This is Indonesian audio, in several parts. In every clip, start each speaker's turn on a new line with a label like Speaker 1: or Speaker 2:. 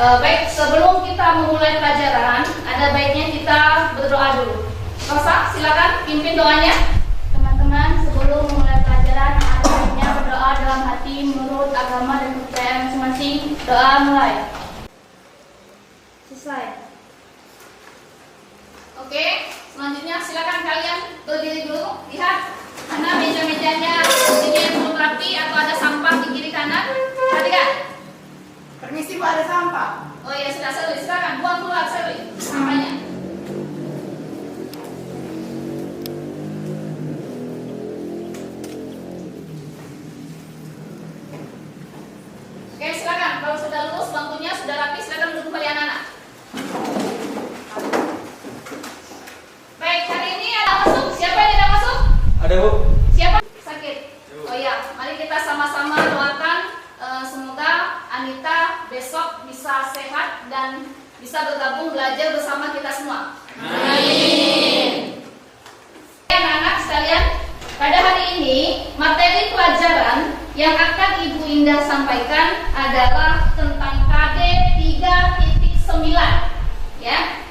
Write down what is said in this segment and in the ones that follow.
Speaker 1: Baik, sebelum kita memulai pelajaran, ada baiknya kita berdoa dulu. Rosa, silakan pimpin doanya.
Speaker 2: Teman-teman, sebelum memulai pelajaran, ada baiknya berdoa dalam hati menurut agama dan kepercayaan masing-masing. Doa mulai. Selesai.
Speaker 1: Oke, selanjutnya silakan kalian berdiri dulu. Lihat, mana meja-mejanya ini belum rapi atau ada sampah di kiri kanan. Perhatikan.
Speaker 3: Permisi, Bu, ada sampah.
Speaker 1: Oh iya, sudah selesai. Silakan buang keluar selesai sampahnya. Oke, silakan. Kalau sudah lurus bangkunya sudah rapi, silakan duduk kembali anak-anak. Baik, hari ini ada masuk. Siapa yang tidak masuk?
Speaker 4: Ada, Bu.
Speaker 1: Siapa sakit? Oh iya, mari kita sama-sama doakan semoga Anita besok bisa sehat dan bisa bergabung belajar bersama kita semua. Amin. Anak-anak sekalian, pada hari ini materi pelajaran yang akan Ibu Indah sampaikan adalah tentang KD 3.9, ya.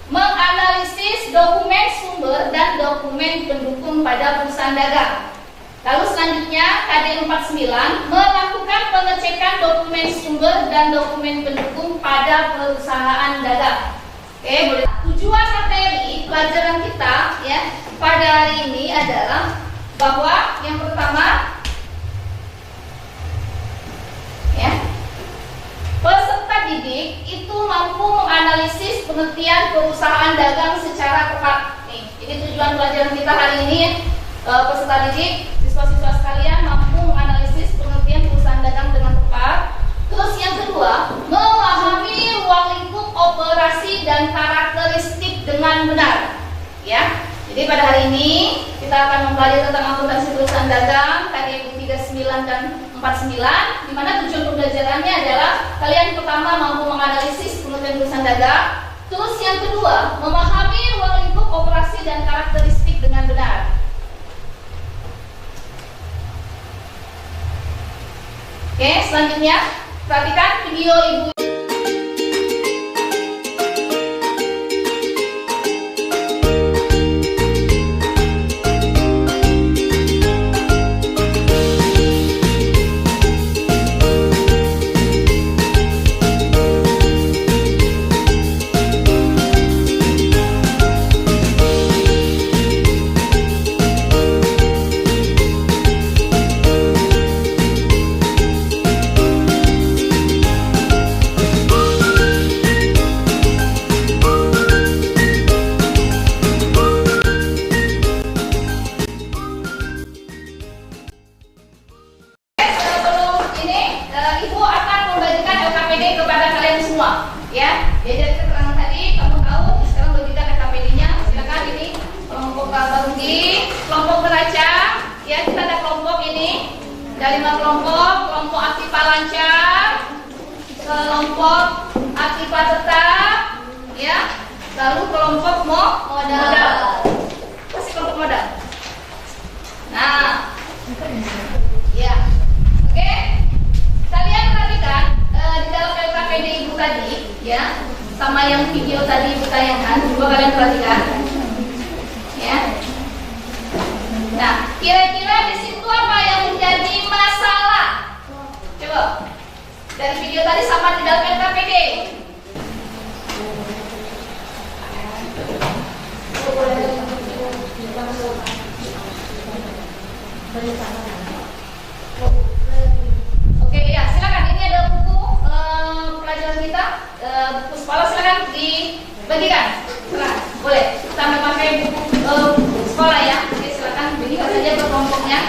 Speaker 1: Menganalisis dokumen sumber dan dokumen pendukung pada perusahaan dagang. Lalu selanjutnya KD 49 melakukan pengecekan dokumen sumber dan dokumen pendukung pada perusahaan dagang. Oke, boleh. Tujuan materi pelajaran kita ya pada hari ini adalah bahwa yang pertama ya, peserta didik itu mampu menganalisis pengertian perusahaan dagang secara tepat. Nih, ini tujuan pelajaran kita hari ini. Peserta didik, siswa-siswa sekalian mampu menganalisis pengertian perusahaan dagang dengan tepat. Terus yang kedua, memahami ruang lingkup operasi dan karakteristik dengan benar. Ya, jadi pada hari ini kita akan mempelajari tentang akuntansi perusahaan dagang KD 39 dan 49, di mana tujuan pembelajarannya adalah kalian pertama mampu menganalisis pengertian perusahaan dagang. Terus yang kedua, memahami ruang lingkup operasi dan karakteristik dengan benar. Oke, selanjutnya perhatikan video Ibu. Ada 5 kelompok, kelompok aktiva lancar, kelompok aktiva tetap, ya, lalu kelompok modal. Kasih kelompok modal. Nah, ya, oke. Kalian perhatikan di dalam LKPD Ibu tadi, ya, sama yang video tadi Ibu tayangkan, coba kalian perhatikan, ya. Nah, kira-kira di situ apa yang menjadi masalah? Coba. Dari video tadi sama di dalam LKPD. Oke, ya, silakan. Ini ada buku pelajaran kita, buku sekolah, silakan dibagikan. Silakan, boleh. Sambil pakai buku sekolah ya. Oke, silakan bagikan saja ke kelompoknya.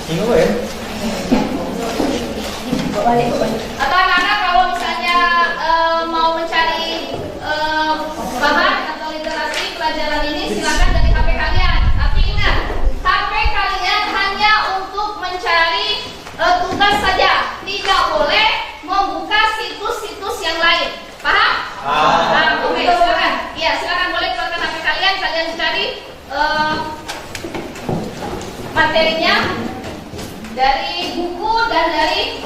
Speaker 4: Ini apa ya?
Speaker 1: Atau anak-anak kalau misalnya mau mencari bahan atau literasi pelajaran ini, silakan dari HP kalian. Tapi ingat, HP kalian hanya untuk mencari tugas saja, tidak boleh membuka situs-situs yang lain. Paham? Oke, silakan. Iya, silakan boleh keluarkan HP kalian cari materinya dari buku dan dari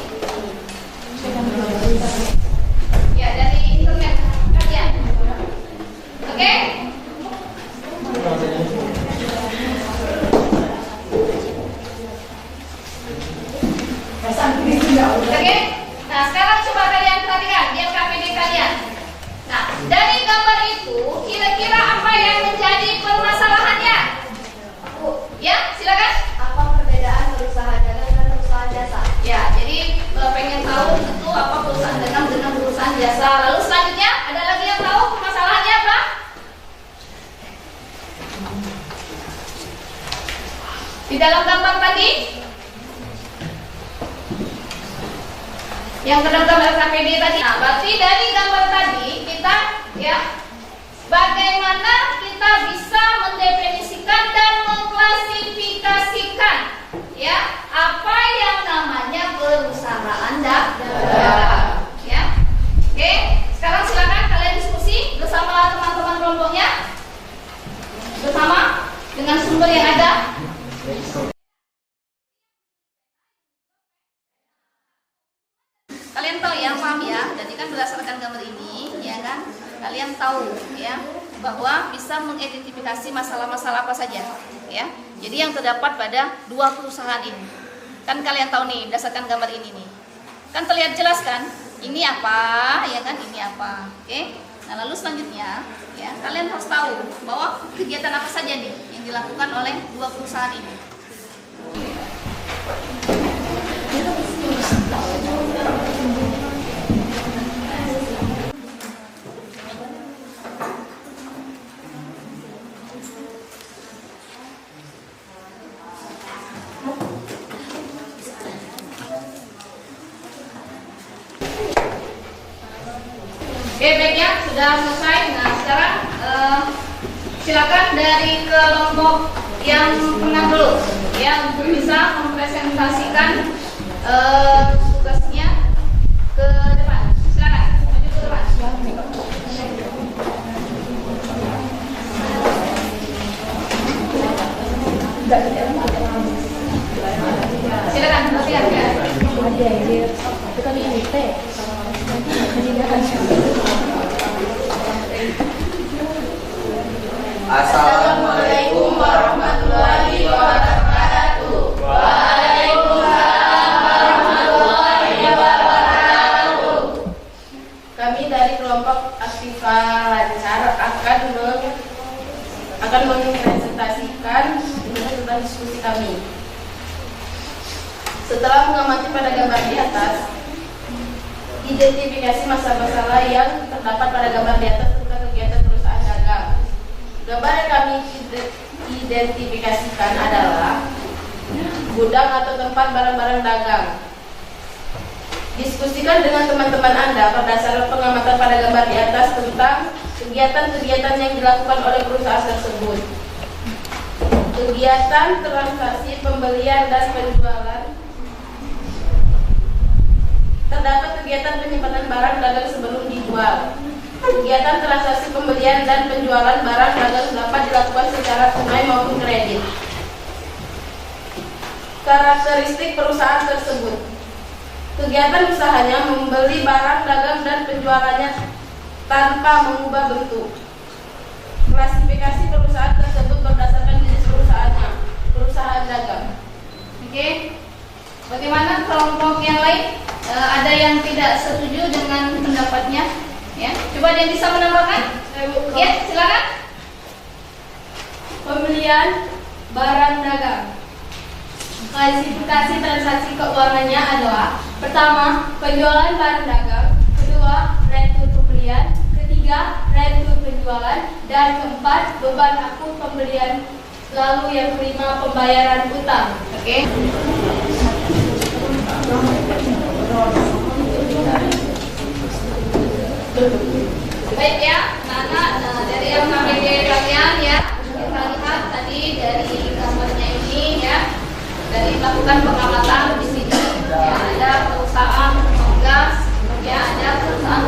Speaker 1: Oke? Oke? Nah, sekarang coba kalian perhatikan di LKPD kalian. Nah, dari gambar itu kira-kira apa yang menjadi permasalahannya? Ya, silakan.
Speaker 2: Apa perbedaan perusahaan dagang dan perusahaan jasa?
Speaker 1: Ya, jadi pengen tahu itu apa perusahaan dagang dengan perusahaan jasa. Lalu selanjutnya ada lagi yang tahu permasalahannya apa? Di dalam gambar tadi yang kedokteran LKPD tadi. Nah, berarti dari gambar tadi kita ya bagaimana kita bisa mendefinisikan dan mengklasifikasikan ya apa yang namanya perusahaan dagang ya. Oke, sekarang silakan kalian diskusi bersama teman-teman kelompoknya bersama dengan sumber yang ada. Kalian tahu ya, paham ya. Jadi kan berdasarkan gambar ini, ya kan, kalian tahu ya bahwa bisa mengidentifikasi masalah-masalah apa saja, ya. Jadi yang terdapat pada dua perusahaan ini, kan kalian tahu nih berdasarkan gambar ini nih, kan terlihat jelas kan, ini apa, ya kan, ini apa, oke. Nah lalu selanjutnya, ya kalian harus tahu bahwa kegiatan apa saja nih yang dilakukan oleh dua perusahaan ini. Oke, baik ya, sudah selesai. Nah, sekarang silakan dari kelompok yang tengah dulu, ya, untuk bisa mempresentasikan tugasnya ke depan. Silakan, maju ke depan. Silakan, latihan ya.
Speaker 3: Assalamualaikum warahmatullahi wabarakatuh. Waalaikumsalam warahmatullahi wabarakatuh. Kami dari kelompok Aktiva Lancar akan mempresentasikan tentang diskusi kami. Setelah mengamati pada gambar di atas, identifikasi masalah-masalah yang terdapat pada gambar di atas tentang kegiatan perusahaan dagang. Gambar yang kami identifikasikan adalah gudang atau tempat barang-barang dagang. Diskusikan dengan teman-teman Anda berdasarkan pengamatan pada gambar di atas tentang kegiatan-kegiatan yang dilakukan oleh perusahaan tersebut. Kegiatan transaksi pembelian dan penjualan. Terdapat kegiatan penyimpanan barang dagang sebelum dijual. Kegiatan transaksi pembelian dan penjualan barang dagang dapat dilakukan secara tunai maupun kredit. Karakteristik perusahaan tersebut. Kegiatan usahanya membeli barang dagang dan penjualannya tanpa mengubah bentuk. Klasifikasi perusahaan tersebut berdasarkan jenis perusahaannya, perusahaan dagang.
Speaker 1: Oke, bagaimana kelompok yang lain? Ada yang tidak setuju dengan pendapatnya? Ya, coba dia bisa menambahkan. Ya, silakan.
Speaker 2: Pembelian barang dagang. Klasifikasi transaksi keuangannya adalah: pertama, penjualan barang dagang; kedua, retur pembelian; ketiga, retur penjualan; dan keempat, beban akut pembelian; lalu yang kelima, pembayaran utang.
Speaker 1: Oke. Baik ya, anak dari LKPD kalian ya, kita lihat tadi dari gambarnya ini ya, dari melakukan pengamatan di sini ya, ada perusahaan gas, ya ada perusahaan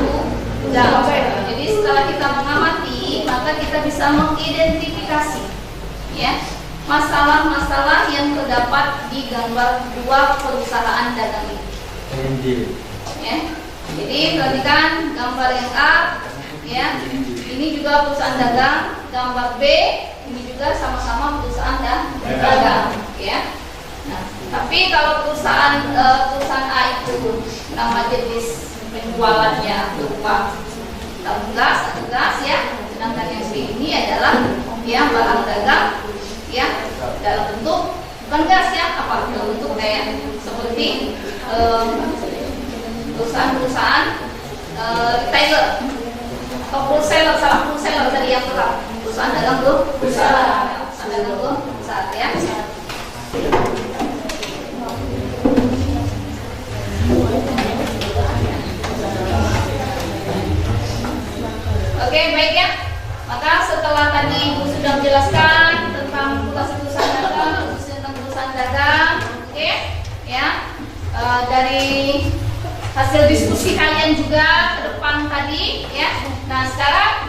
Speaker 1: gudang. Jadi setelah kita mengamati, maka kita bisa mengidentifikasi ya masalah-masalah yang terdapat di gambar dua perusahaan dagang ini. Ya. Jadi perhatikan gambar yang A ya, Ini juga perusahaan dagang. Gambar B, ini juga sama-sama perusahaan dagang, ya. Nah, tapi kalau perusahaan A itu nama jenis penjualannya berupa gas atau gas, ya. Sedangkan yang B ini adalah ya barang dagang, ya, dalam bentuk bukan gas, ya, apa dalam bentuk kayak seperti perusahaan-perusahaan retailer atau wholesaler, wholesaler tadi yang berat. Perusahaan dagang perusahaan dagang besar, ya. Oke, baik, ya. Maka setelah tadi Ibu sudah menjelaskan tentang perusahaan dagang, khususnya tentang perusahaan dagang, oke, ya. Dari hasil diskusi kalian juga ke depan tadi, ya. Nah, sekarang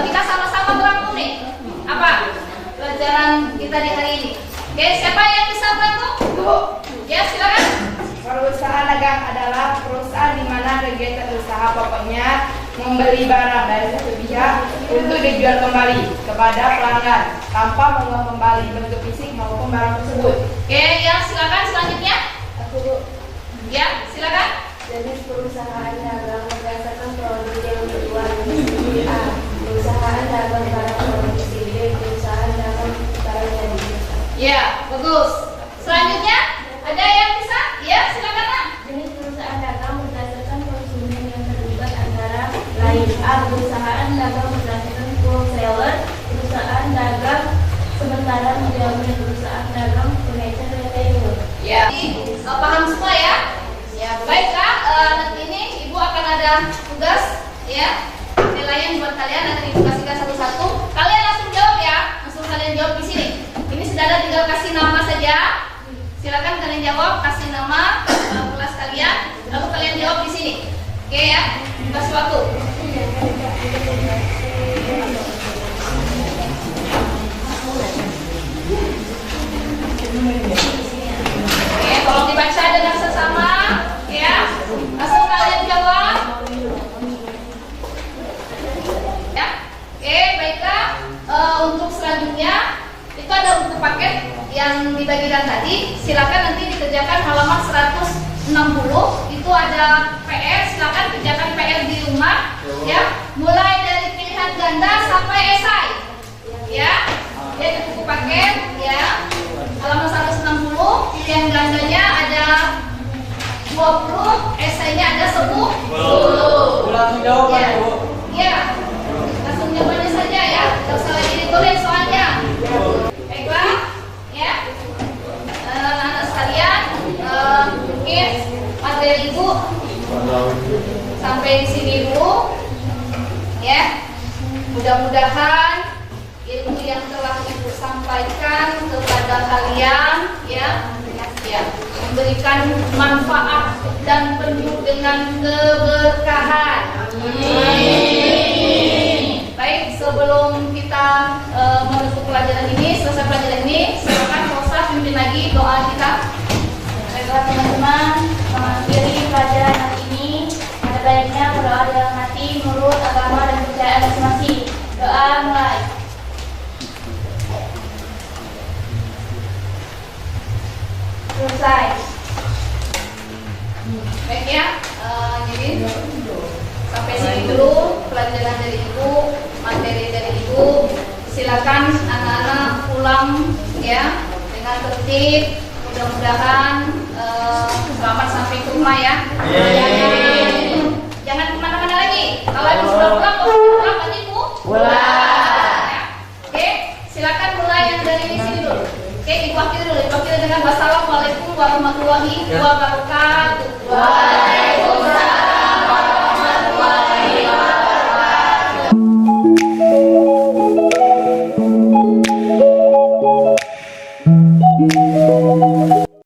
Speaker 1: kita sama-sama merangkum nih apa pelajaran kita di hari ini. Oke, siapa yang bisa merangkum? Bu. Ya, silakan.
Speaker 5: Perusahaan dagang adalah perusahaan di mana kegiatan usaha pokoknya membeli barang dari satu pihak untuk dijual kembali kepada pelanggan tanpa mengulang kembali bentuk fisik maupun barang tersebut.
Speaker 1: Oke, ya, silakan selanjutnya.
Speaker 2: Aku, Bu.
Speaker 1: Ya, silakan.
Speaker 2: Jenis perusahaan dagang berdasarkan produk yang dijual. A. Perusahaan dagang barang produksi. B. Perusahaan dagang barang jadi.
Speaker 1: Ya, bagus. Selanjutnya ada yang bisa? Ya, silakan, Nak.
Speaker 2: Jenis perusahaan dagang berdasarkan konsumen yang terlibat antara lain. A. Perusahaan dagang berdasarkan wholesaler. Perusahaan dagang sementara menjamin. Perusahaan dagang pengecer retailer.
Speaker 1: Ya, paham semua, ya? Ya, baiklah. Nanti ini Ibu akan ada tugas, ya, penilaian buat kalian. Nanti Ibu kasihkan satu-satu. Kalian langsung jawab, ya. Langsung kalian jawab di sini. Ini sudah ada, tinggal kasih nama saja. Silakan kalian jawab, kasih nama kelas kalian, lalu kalian jawab di sini. Oke, ya. Kasih waktu. Oke, tolong dibaca dengan sesama, ya. Langsung kalian jawab. Ya. Oke, baiklah. Untuk selanjutnya itu ada buku paket yang dibagikan tadi. Silakan nanti dikerjakan halaman 160. Itu ada PR. Silakan kerjakan PR di rumah, ya. Mulai dari pilihan ganda sampai esai, ya. Jadi buku paket, ya. Halaman 160. Pilihan gandanya ada 20, esainya ada 10.
Speaker 4: Langsung jawab,
Speaker 1: Ya.
Speaker 4: Bu.
Speaker 1: Ya. Langsung jawabannya saja, ya. Tidak usah lagi ditulis soalnya. Baiklah, ya. Anak-anak sekalian, mungkin materi Ibu sampai di sini dulu, ya. Mudah-mudahan ilmu yang telah Ibu sampaikan kepada kalian, ya, memberikan manfaat dan penuh dengan keberkahan. Baik, sebelum kita menutup pelajaran ini, selesai pelajaran ini, silakan Rosa pimpin lagi doa kita.
Speaker 2: Baiklah teman-teman, mengakhiri pelajaran hari ini, ada baiknya berdoa dalam hati menurut agama dan kepercayaan masing-masing. Doa mulai.
Speaker 1: Selesai. Baik, ya. Jadi sampai sini dulu pelajaran dari Ibu, materi dari Ibu. Silakan anak-anak pulang, ya, dengan tertib. Mudah-mudahan selamat sampai ke rumah, ya. Jangan kemana-mana lagi. Kalau Ibu sudah pulang, mau pulang berarti Ibu pulang. Ya. Oke, silakan mulai yang dari sini dulu. Oke, Ibu akhiri dulu. Ibu akhiri dengan wassalamualaikum warahmatullahi wabarakatuh.